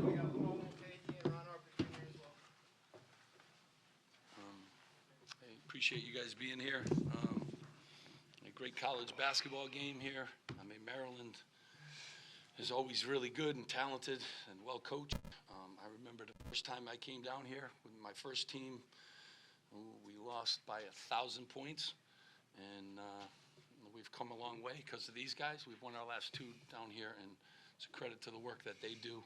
we got Paul Mulcahy and Ron Arbiter here as well. I appreciate you guys being here. A great college basketball game here. I mean, Maryland is always really good and talented and well coached. I remember the first time I came down here with my first team, we lost by 1,000 points, and we've come a long way because of these guys. We've won our last two down here, and it's a credit to the work that they do.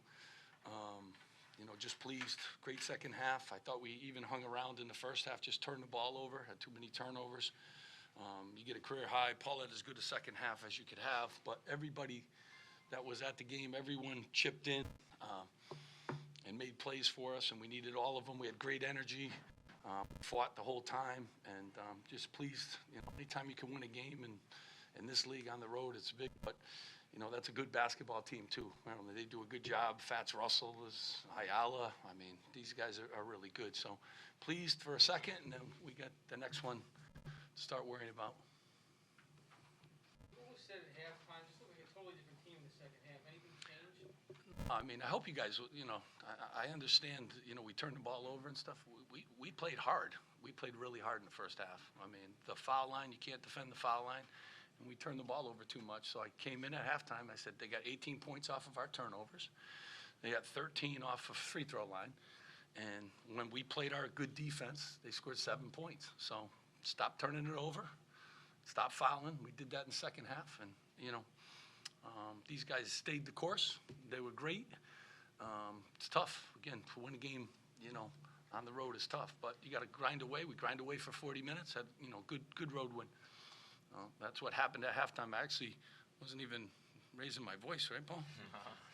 Just pleased. Great second half. I thought we even hung around in the first half, just turned the ball over, had too many turnovers. You get a career high. Paul had as good a second half as you could have, but everybody that was at the game, everyone chipped in and made plays for us, and we needed all of them. We had great energy, fought the whole time, and just pleased. Anytime you can win a game in this league on the road, it's big, but that's a good basketball team too. They do a good job. Fats Russell is Ayala. I mean, these guys are really good. So pleased for a second, and then we got the next one to start worrying about. What was said at halftime? Just looked like a totally different team in the second half. Anything changed? I mean, I hope you guys, I understand, we turned the ball over and stuff. We played hard. We played really hard in the first half. I mean, the foul line, you can't defend the foul line. And we turned the ball over too much. So I came in at halftime. I said, they got 18 points off of our turnovers. They got 13 off of free throw line. And when we played our good defense, they scored 7 points. So stop turning it over. Stop fouling. We did that in the second half. And, these guys stayed the course. They were great. It's tough. Again, to win a game, on the road is tough. But you got to grind away. We grind away for 40 minutes. Had, good road win. That's what happened at halftime. I actually wasn't even raising my voice, right, Paul?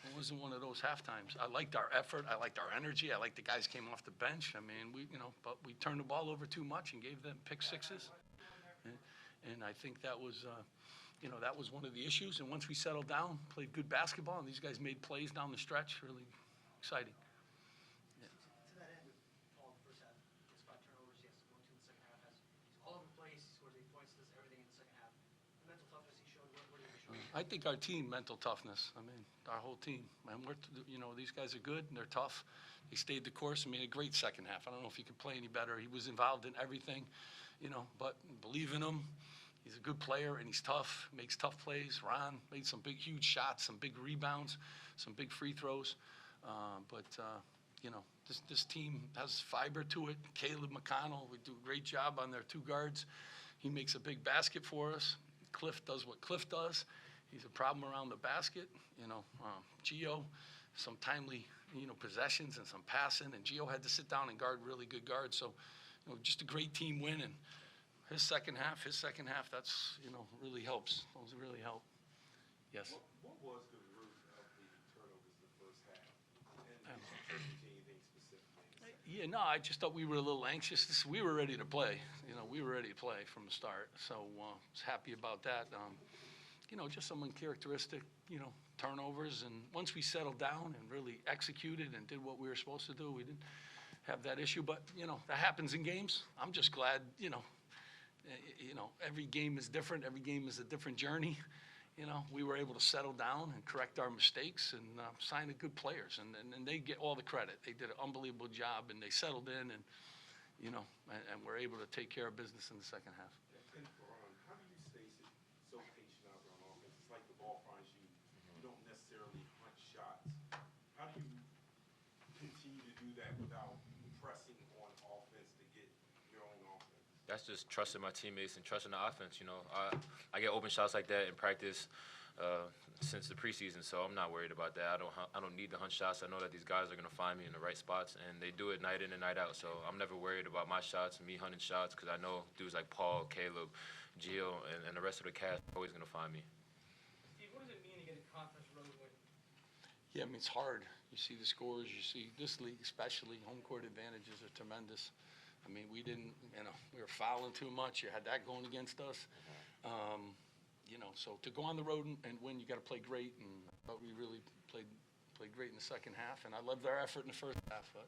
It wasn't one of those half times. I liked our effort. I liked our energy. I liked the guys came off the bench. I mean, but we turned the ball over too much and gave them pick sixes. And I think that was, that was one of the issues. And once we settled down, played good basketball, and these guys made plays down the stretch, really exciting. To that end, with Paul in the first half, gets 5 turnovers, he has to go into the second half. He's all over the place, he scores 8 points, does everything in the second half. The mental toughness he showed, what did he show? I think our team, mental toughness. I mean, our whole team. And these guys are good and they're tough. They stayed the course. I mean, a great second half. I don't know if he could play any better. He was involved in everything, but believe in him. He's a good player and he's tough, makes tough plays. Ron made some big, huge shots, some big rebounds, some big free throws. This team has fiber to it. Caleb McConnell, we do a great job on their 2 guards. He makes a big basket for us. Cliff does what Cliff does. He's a problem around the basket. Gio, some timely, possessions and some passing. And Gio had to sit down and guard really good guards. So, just a great team win. And his second half, that's, really helps. Those really help. Yes. What was the root of the turnovers in the first half? And anything specifically? Yeah, no, I just thought we were a little anxious. We were ready to play. We were ready to play from the start. So I was happy about that. Just some uncharacteristic, turnovers. And once we settled down and really executed and did what we were supposed to do, we didn't have that issue. But, that happens in games. I'm just glad, every game is different. Every game is a different journey. We were able to settle down and correct our mistakes and sign the good players. And they get all the credit. They did an unbelievable job, and they settled in, and, and we're able to take care of business in the second half. And for Ron, how do you stay so patient out there on offense? It's like the ball finds you. You don't necessarily hunt shots. How do you continue to do that without pressing on offense to get your own offense? That's just trusting my teammates and trusting the offense. I get open shots like that in practice since the preseason, so I'm not worried about that. I don't need to hunt shots. I know that these guys are going to find me in the right spots, and they do it night in and night out. So I'm never worried about my shots and me hunting shots because I know dudes like Paul, Caleb, Gio, and the rest of the cast are always going to find me. Steve, what does it mean to get a conference road win? Yeah, I mean, it's hard. You see the scores. You see this league especially. Home court advantages are tremendous. I mean, we didn't, we were fouling too much. You had that going against us. So to go on the road and win, you got to play great. And I thought we really played great in the second half. And I loved our effort in the first half. But,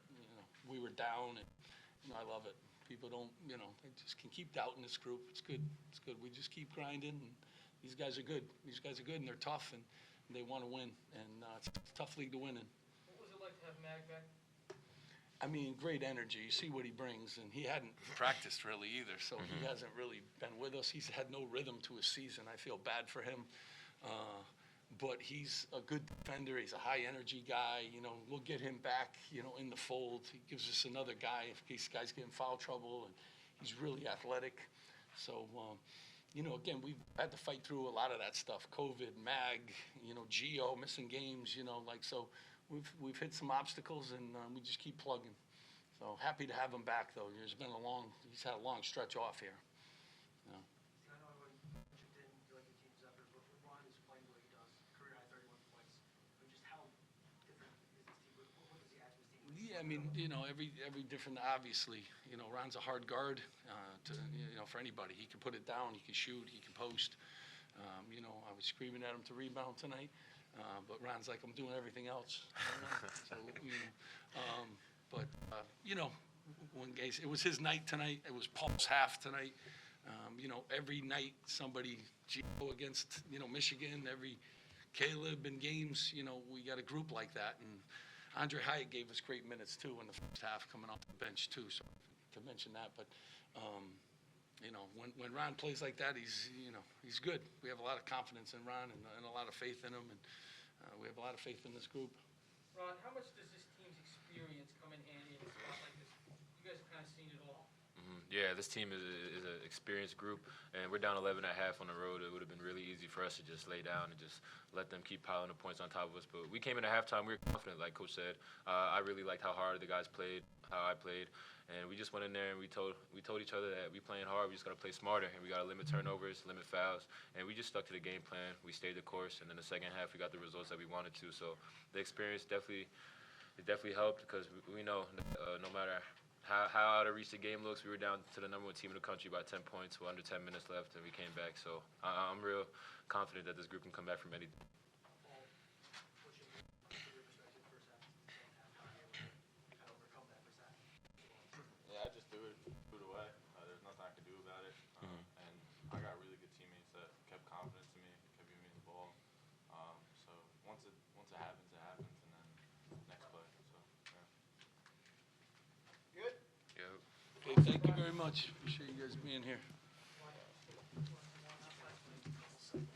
we were down, and I love it. People don't, they just can keep doubting this group. It's good. It's good. We just keep grinding. And these guys are good. These guys are good, and they're tough, and they want to win. And it's a tough league to win in. What was it like to have Mag back? I mean, great energy. You see what he brings, and he hadn't practiced really either, so he hasn't really been with us. He's had no rhythm to his season. I feel bad for him. But he's a good defender. He's a high-energy guy. You know, we'll get him back, you know, in the fold. He gives us another guy in case guys get in foul trouble, and he's really athletic. So, you know, again, we've had to fight through a lot of that stuff. COVID, Mag, you know, Geo, missing games, you know, like, so we've hit some obstacles, and we just keep plugging. So happy to have him back, though. He's had a long stretch off here. You know. I know everyone chipped in, you like your team's effort, but when Ron is playing the way he does, career high 31 points, I mean, just how different is this team? What does he add to his team? Yeah, I mean, you know, every different, obviously. You know, Ron's a hard guard you know, for anybody. He can put it down, he can shoot, he can post. You know, I was screaming at him to rebound tonight, but Ron's like, I'm doing everything else. So, you know, you know, it was his night tonight. It was Paul's half tonight. You know, every night somebody, Gio against, you know, Michigan, every Caleb in games, you know, we got a group like that. And Andre Hyatt gave us great minutes, too, in the first half, coming off the bench, too, so to mention that. But, you know, when Ron plays like that, he's good. We have a lot of confidence in Ron and a lot of faith in him, and we have a lot of faith in this group. Ron, how much does this team's experience come in handy in a spot like this? You guys have kind of seen it all. Yeah, this team is an experienced group, and we're down 11 at half on the road. It would have been really easy for us to just lay down and just let them keep piling the points on top of us. But we came in at halftime, we were confident, like Coach said. I really liked how hard the guys played, how I played, and we just went in there and we told each other that we playing hard, we just got to play smarter, and we got to limit turnovers, limit fouls, and we just stuck to the game plan. We stayed the course, and in the second half, we got the results that we wanted to. So the experience definitely helped, because we know no matter how out of reach the game looks, we were down to the #1 team in the country by 10 points with under 10 minutes left, and we came back. So I'm real confident that this group can come back from anything. Paul, what's your perspective first half, second half, how you kind of overcome that first half? Yeah, I just threw it away. There's nothing I could do about it. And I got really good teammates that kept confidence in me, kept giving me the ball. So once it happens, it happens, and then next play. So yeah. Good? Yeah. Okay, thank you very much. Appreciate you guys being here. One last question.